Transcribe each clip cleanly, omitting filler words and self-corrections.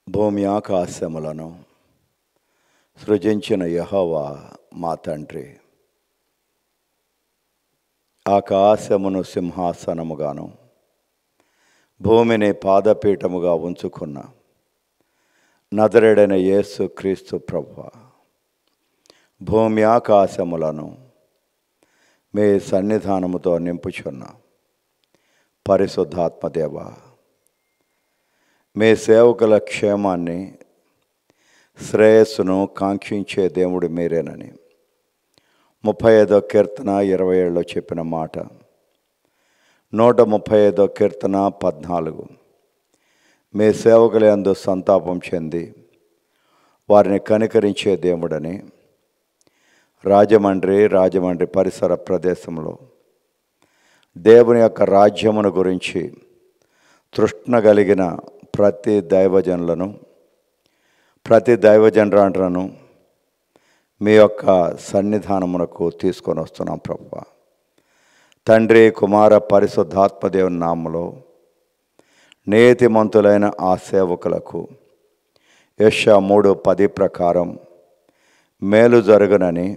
భూమి ఆకాశములను సృజించిన యెహోవా మా తండ్రి, ఆకాశమును సింహాసనముగాను భూమిని పాదపీఠముగా ఉంచుకున్న నజరేయుడైన యేసు క్రీస్తు ప్రభువా, భూమి ఆకాశములను మీ సన్నిధానముతో నింపుచున్న పరిశుద్ధాత్మదేవా, మీ సేవకుల క్షేమాన్ని శ్రేయస్సును కాంక్షించే దేవుడు మీరేనని 35వ కీర్తన 27లో చెప్పిన మాట, 135వ కీర్తన 14, మీ సేవకులందు సంతాపం చెంది వారిని కనికరించే దేవుడని రాజమండ్రి పరిసర ప్రదేశంలో దేవుని యొక్క రాజ్యమును గురించి తృష్ణ కలిగిన ప్రతి దైవజనులను మీ యొక్క సన్నిధానమునకు తీసుకొని వస్తున్నాం ప్రభువా. తండ్రి, కుమార, పరిశుద్ధాత్మదేవుని నామములో నీతిమంతులైన ఆ సేవకులకు యెషయా 3:10 ప్రకారం మేలు జరుగునని,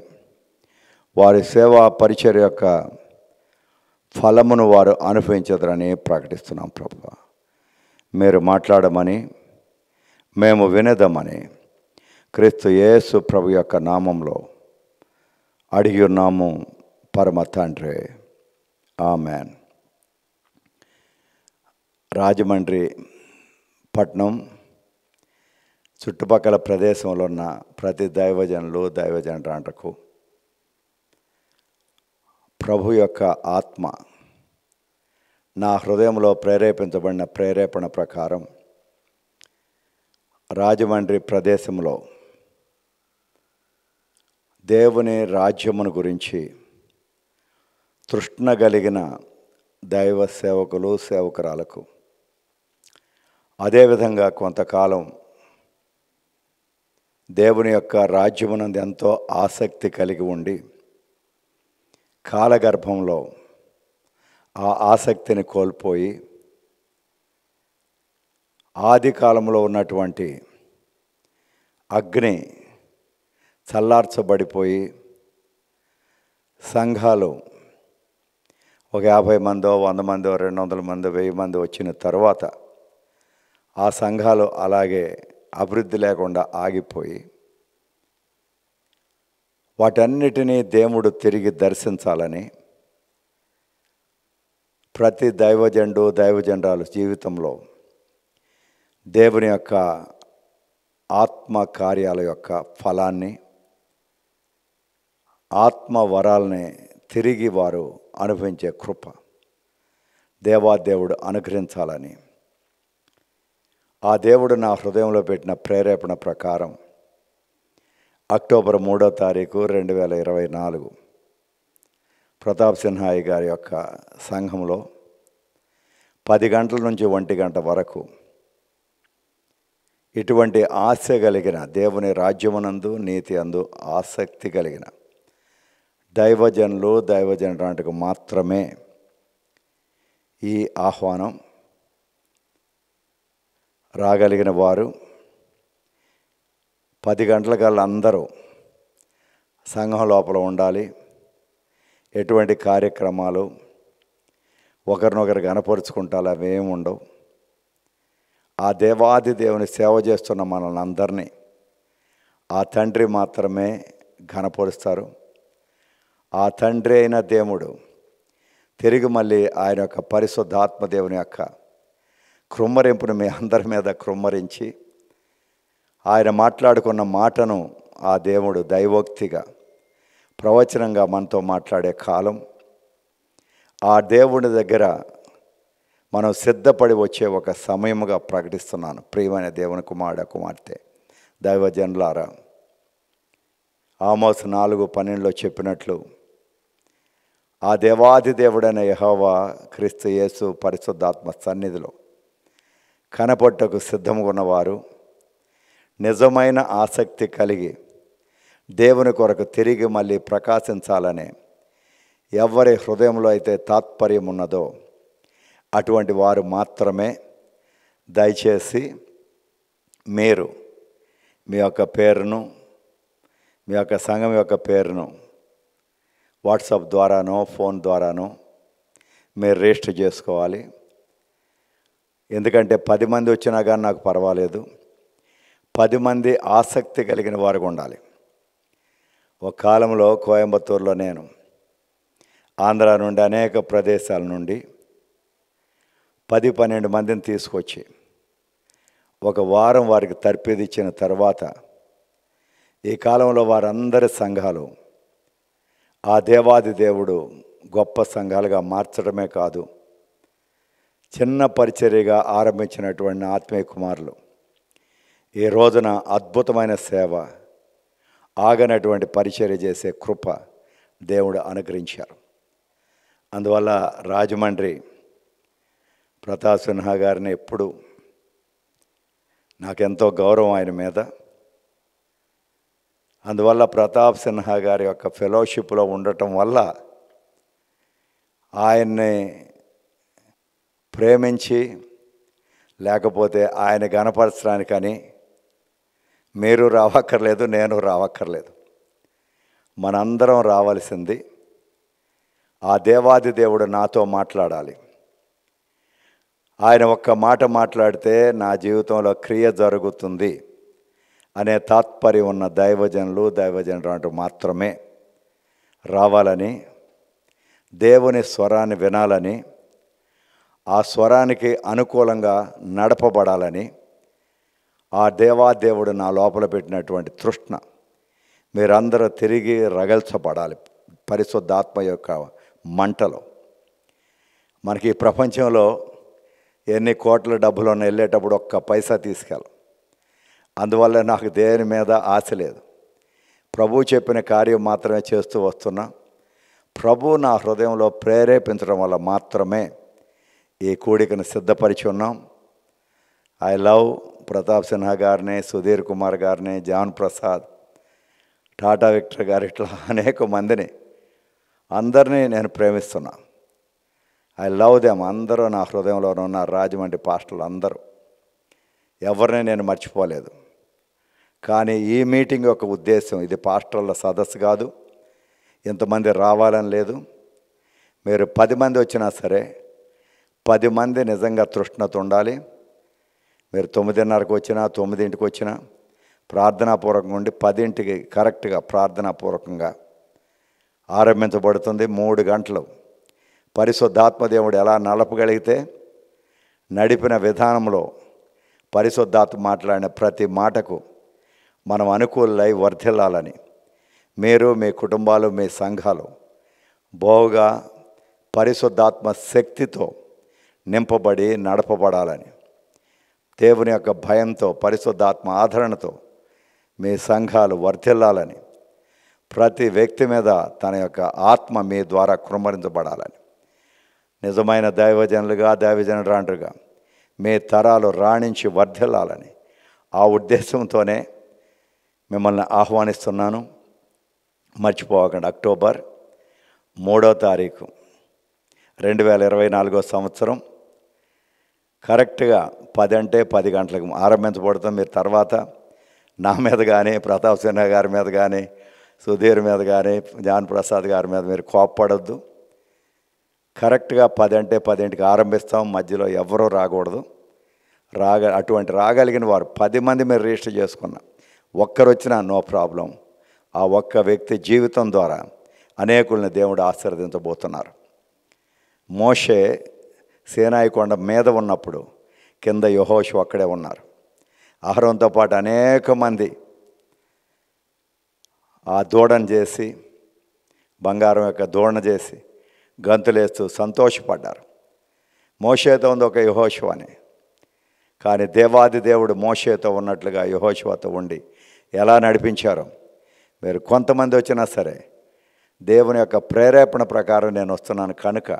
వారి సేవా పరిచర్య యొక్క ఫలమును వారు అనుభవించదరని ప్రకటిస్తున్నాం ప్రభువా. మీరు మాట్లాడమని, మేము వినదమని క్రీస్తు యేసు ప్రభు యొక్క నామంలో అడిగి ఉన్నాము పరమ తండ్రి, ఆమెన్. రాజమండ్రి పట్టణం చుట్టుపక్కల ప్రదేశంలో ఉన్న ప్రతి దైవజనులకు ప్రభు యొక్క ఆత్మ నా హృదయంలో ప్రేరేపించబడిన ప్రేరేపణ ప్రకారం రాజమండ్రి ప్రదేశంలో దేవుని రాజ్యమును గురించి తృష్ణ కలిగిన దైవ సేవకులు, సేవకురాలకు, అదేవిధంగా కొంతకాలం దేవుని యొక్క రాజ్యమునందు ఎంతో ఆసక్తి కలిగి ఉండి కాలగర్భంలో ఆ ఆసక్తిని కోల్పోయి ఆది కాలంలో ఉన్నటువంటి అగ్ని చల్లార్చబడిపోయి సంఘాలు ఒక 50 మందో, 100 మందో, 200 మందో, 1000 మంది వచ్చిన తర్వాత ఆ సంఘాలు అలాగే అభివృద్ధి లేకుండా ఆగిపోయి వాటన్నిటినీ దేవుడు తిరిగి దర్శించాలని ప్రతి దైవజనురాలు జీవితంలో దేవుని యొక్క ఆత్మ కార్యాల యొక్క ఫలాన్ని, ఆత్మ వరాలని తిరిగి వారు అనుభవించే కృప దేవాదేవుడు అనుగ్రహించాలని ఆ దేవుడు నా హృదయంలో పెట్టిన ప్రేరేపణ ప్రకారం అక్టోబర్ 3వ తారీఖు 2024 ప్రతాప్ సిన్హాయి గారి యొక్క సంఘంలో 10 గంటల నుంచి 1 గంట వరకు ఇటువంటి ఆశ కలిగిన, దేవుని రాజ్యమునందు నీతి అందు ఆసక్తి కలిగిన దైవజనులకు మాత్రమే ఈ ఆహ్వానం. రాగలిగిన వారు 10 గంటలకల్లా అందరూ సంఘం లోపల ఉండాలి. ఎటువంటి కార్యక్రమాలు, ఒకరినొకరు గనపరుచుకుంటారు అవేమి ఉండవు. ఆ దేవాది దేవుని సేవ చేస్తున్న మనల్ని అందరినీ ఆ తండ్రి మాత్రమే ఘనపరుస్తారు. ఆ తండ్రి అయిన దేవుడు తిరిగి మళ్ళీ ఆయన యొక్క పరిశుద్ధాత్మ దేవుని యొక్క కృమ్మరింపును మీ అందరి మీద కృమ్మరించి ఆయన మాట్లాడుకున్న మాటను ఆ దేవుడు దైవోక్తిగా ప్రవచనంగా మనతో మాట్లాడే కాలం. ఆ దేవుని దగ్గర మనం సిద్ధపడి వచ్చే ఒక సమయముగా ప్రకటిస్తున్నాను. ప్రియమైన దేవుని కుమార్తె దైవజనులారా, ఆమోస్ 4:12లో చెప్పినట్లు ఆ దేవాది దేవుడైన యెహోవా క్రీస్తు యేసు పరిశుద్ధాత్మ సన్నిధిలో కనపట్టుకు సిద్ధంగా ఉన్నవారు, నిజమైన ఆసక్తి కలిగి దేవుని కొరకు తిరిగి మళ్ళీ ప్రకాశించాలనే ఎవరి హృదయంలో అయితే తాత్పర్యం ఉన్నదో అటువంటి వారు మాత్రమే దయచేసి మీరు మీ యొక్క పేరును, మీ యొక్క సంఘం యొక్క పేరును వాట్సాప్ ద్వారానో ఫోన్ ద్వారానో మీరు రిజిస్టర్ చేసుకోవాలి. ఎందుకంటే 10 మంది వచ్చినా కానీ నాకు పర్వాలేదు, 10 మంది ఆసక్తి కలిగిన వారు ఉండాలి. ఒక కాలంలో కోయంబత్తూరులో నేను ఆంధ్ర నుండి అనేక ప్రదేశాల నుండి 10-12 మందిని తీసుకొచ్చి ఒక వారం వారికి తర్ఫీదు ఇచ్చిన తర్వాత ఈ కాలంలో వారందరి సంఘాలు ఆ దేవాది దేవుడు గొప్ప సంఘాలుగా మార్చడమే కాదు, చిన్న పరిచర్యగా ఆరంభించినటువంటి ఆత్మీయ కుమారులు ఈ రోజున అద్భుతమైన సేవ, ఆగనటువంటి పరిచర్య చేసే కృప దేవుడు అనుగ్రహించారు. అందువల్ల రాజమండ్రి ప్రతాప్ సిన్హా గారిని ఎప్పుడు నాకెంతో గౌరవం ఆయన మీద. అందువల్ల ప్రతాప్ సిన్హా గారి యొక్క ఫెలోషిప్లో ఉండటం వల్ల ఆయన్ని ప్రేమించి, లేకపోతే ఆయన గణపరచడానికని మీరు రావక్కర్లేదు, నేను రావక్కర్లేదు, మనందరం రావాల్సింది ఆ దేవాది దేవుడు నాతో మాట్లాడాలి. ఆయన ఒక్క మాట మాట్లాడితే నా జీవితంలో క్రియ జరుగుతుంది అనే తాత్పర్యం ఉన్న దైవజనులు మాత్రమే రావాలని, దేవుని స్వరాన్ని వినాలని, ఆ స్వరానికి అనుకూలంగా నడపబడాలని ఆ దేవాదేవుడు నా లోపల పెట్టినటువంటి తృష్ణ మీరందరూ తిరిగి రగల్చబడాలి పరిశుద్ధాత్మ యొక్క మంటలో. మనకి ఈ ప్రపంచంలో ఎన్ని కోట్ల డబ్బులు ఉన్న వెళ్ళేటప్పుడు ఒక్క పైసా తీసుకెళ్ళం. అందువల్ల నాకు దేని మీద ఆశ లేదు, ప్రభు చెప్పిన కార్యం మాత్రమే చేస్తూ వస్తున్నా. ప్రభు నా హృదయంలో ప్రేరేపించడం వల్ల మాత్రమే ఈ కూడికను సిద్ధపరిచి ఉన్నాం. ఐ లవ్ ప్రతాప్ సిన్హా గారిని, సుధీర్ కుమార్ గారిని, జాన్ ప్రసాద్, టాటా విక్టర్ గారు, ఇట్లా అనేక మందిని అందరినీ నేను ప్రేమిస్తున్నా. I love them. అందరూ నా హృదయంలో ఉన్న రాజమండ్రి పాస్టర్లు అందరూ, ఎవరిని నేను మర్చిపోలేదు. కానీ ఈ మీటింగ్ యొక్క ఉద్దేశం ఇది పాస్టర్ల సదస్సు కాదు, ఇంతమంది రావాలని లేదు. మీరు 10 మంది వచ్చినా సరే 10 మంది నిజంగా తృష్ణత ఉండాలి. మీరు 9:30కి వచ్చినా 9ంటికి వచ్చినా ప్రార్థనాపూర్వకంగా ఉండి 10ంటికి కరెక్ట్గా ప్రార్థనాపూర్వకంగా ఆరంభించబడుతుంది. 3 గంటలు పరిశుద్ధాత్మదేవుడు ఎలా నడపగలిగితే నడిపిన విధానంలో పరిశుద్ధాత్మ మాట్లాడిన ప్రతి మాటకు మనం అనుకూలై వర్ధిల్లాలని, మీరు మీ కుటుంబాలు మీ సంఘాలు బహుగా పరిశుద్ధాత్మ శక్తితో నింపబడి నడపబడాలని, దేవుని యొక్క భయంతో పరిశుద్ధాత్మ ఆదరణతో మీ సంఘాలు వర్ధిల్లాలని, ప్రతి వ్యక్తి మీద తన యొక్క ఆత్మ మీ ద్వారా కృమ్మరించబడాలని, నిజమైన దైవజనులుగా మీ తరాలు రాణించి వర్ధిల్లాలని ఆ ఉద్దేశంతోనే మిమ్మల్ని ఆహ్వానిస్తున్నాను. మర్చిపోకండి, అక్టోబర్ 3వ తారీఖు 2024 సంవత్సరం కరెక్ట్గా 10 అంటే 10 గంటలకు ఆరంభించబడుతుంది. మీరు తర్వాత నా మీద కానీ, ప్రతాప్ సిన్హా గారి మీద కానీ, సుధీర్ మీద కానీ, జాన్ ప్రసాద్ గారి మీద మీరు కోప్పడద్దు. కరెక్ట్గా 10 అంటే 10ంటికి ఆరంభిస్తాం. మధ్యలో ఎవరూ రాకూడదు. అటువంటి రాగలిగిన వారు 10 మంది మీరు రిజిస్టర్ చేసుకున్నా, ఒక్కరు వచ్చినా నో ప్రాబ్లం. ఆ ఒక్క వ్యక్తి జీవితం ద్వారా అనేకుల్ని దేవుడు ఆశీర్వదించబోతున్నారు. మోషే సీనాయి కొండ మీద ఉన్నప్పుడు కింద యెహోషువ అక్కడే ఉన్నారు. అహరోనుతో పాటు అనేక మంది ఆ దూడను చేసి, బంగారం యొక్క దూడను చేసి గంతులేస్తూ సంతోషపడ్డారు. మోషేతో ఉంది ఒక యెహోషువ అని. కానీ దేవాది దేవుడు మోషేతో ఉన్నట్లుగా యెహోషువతో ఉండి ఎలా నడిపించారో, మీరు కొంతమంది వచ్చినా సరే దేవుని యొక్క ప్రేరేపణ ప్రకారం నేను వస్తున్నాను కనుక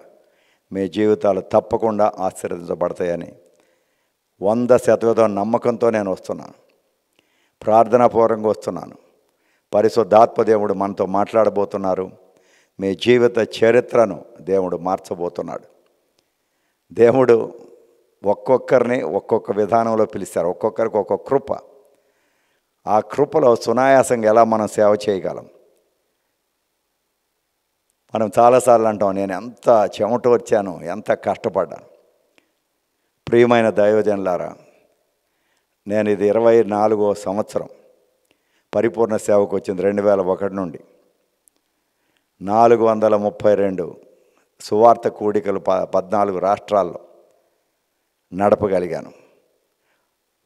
మీ జీవితాలు తప్పకుండా ఆశీర్వదించబడతాయని 100% నమ్మకంతో నేను వస్తున్నాను. ప్రార్థనాపూర్వకంగా వస్తున్నాను. పరిశుద్ధాత్మ దేవుడు మనతో మాట్లాడబోతున్నారు. మీ జీవిత చరిత్రను దేవుడు మార్చబోతున్నాడు. దేవుడు ఒక్కొక్కరిని ఒక్కొక్క విధానంలో పిలుస్తారు, ఒక్కొక్కరికి ఒక్కొక్క కృప. ఆ కృపలో సునాయాసంగా ఎలా మనం సేవ చేయగలం? మనం చాలాసార్లు అంటాం, నేను ఎంత చెమట వచ్చాను, ఎంత కష్టపడ్డాను. ప్రియమైన దైవజనులారా, నేను ఇది 24వ సంవత్సరం పరిపూర్ణ సేవకు వచ్చింది. 2001 నుండి 432 సువార్త కూడికలు 14 రాష్ట్రాల్లో నడపగలిగాను.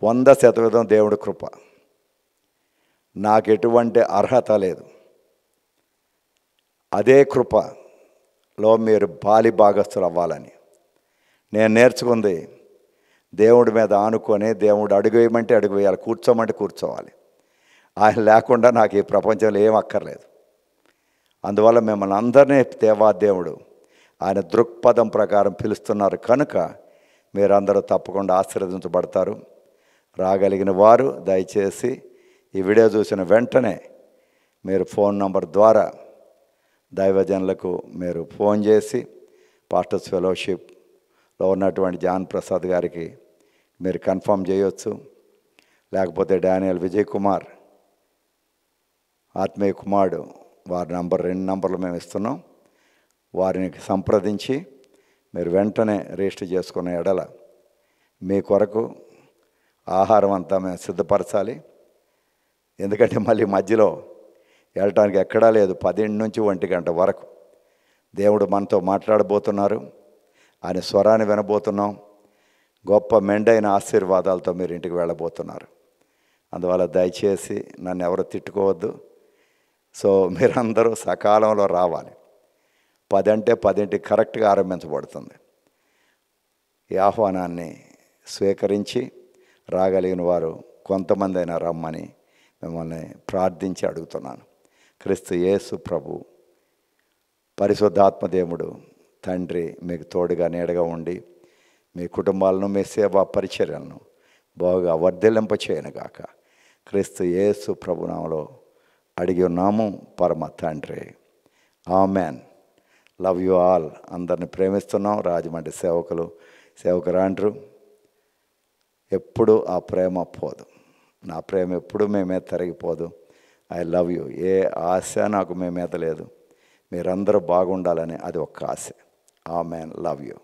100% దేవుడి కృప. నాకు ఎటువంటి అర్హత లేదు. అదే కృపలో మీరు పాలి భాగస్థులు అవ్వాలని నేను నేర్చుకుంది. దేవుడి మీద ఆనుకొని, దేవుడు అడుగు వేయమంటే అడుగు వేయాలి, కూర్చోమంటే కూర్చోవాలి. ఆయన లేకుండా నాకు ఈ ప్రపంచంలో ఏం అక్కర్లేదు. అందువల్ల మిమ్మల్ని అందరినీ దేవాదేవుడు ఆయన దృక్పథం ప్రకారం పిలుస్తున్నారు కనుక మీరందరూ తప్పకుండా ఆశీర్వదించబడతారు. రాగలిగిన వారు దయచేసి ఈ వీడియో చూసిన వెంటనే మీరు ఫోన్ నంబర్ ద్వారా దైవజనులకు మీరు ఫోన్ చేసి పాస్టర్స్ ఫెలోషిప్లో ఉన్నటువంటి జాన్ ప్రసాద్ గారికి మీరు కన్ఫర్మ్ చేయొచ్చు. లేకపోతే డానియల్ విజయ్ కుమార్ ఆత్మీయ కుమారుడు వారి నంబర్ 2 నంబర్లు మేము ఇస్తున్నాం. వారిని సంప్రదించి మీరు వెంటనే రిజిస్టర్ చేసుకున్న ఎడల మీ కొరకు ఆహారం అంతా మేము సిద్ధపరచాలి. ఎందుకంటే మళ్ళీ మధ్యలో వెళ్ళటానికి ఎక్కడా లేదు. 10 నుంచి 1 గంట వరకు దేవుడు మనతో మాట్లాడబోతున్నారు. ఆయన స్వరాన్ని వినబోతున్నాం. గొప్ప మెండైన ఆశీర్వాదాలతో మీరు ఇంటికి వెళ్ళబోతున్నారు. అందువల్ల దయచేసి నన్ను ఎవరు తిట్టుకోవద్దు. సో మీరందరూ సకాలంలో రావాలి. 10 అంటే 10ంటికి కరెక్ట్గా ఆరంభించబడుతుంది. ఈ ఆహ్వానాన్ని స్వీకరించి రాగలిగిన వారు కొంతమంది అయినా రమ్మని మిమ్మల్ని ప్రార్థించి అడుగుతున్నాను. క్రీస్తు యేసు ప్రభు పరిశుద్ధాత్మ దేవుడు తండ్రి మీకు తోడుగా నీడగా ఉండి మీ కుటుంబాలను, మీ సేవా పరిచర్యలను బాగా వర్ధిల్లింపచేయనుగాక. క్రీస్తు యేసు ప్రభునామలో అడిగి ఉన్నాము పరమ తండ్రి. ఆమెన్. Love you all. అందరిని ప్రేమిస్తున్నాం. రాజమండ్రి సేవకురాండ్రు ఎప్పుడు ఆ ప్రేమ పోదు. నా ప్రేమ ఎప్పుడు మీ మీద తరిగిపోదు. I love you. ఏ ఆశ నాకు మీ మీద లేదు. మీరందరూ బాగుండాలని అది ఒక్క ఆశ. ఆమెన్. Love you.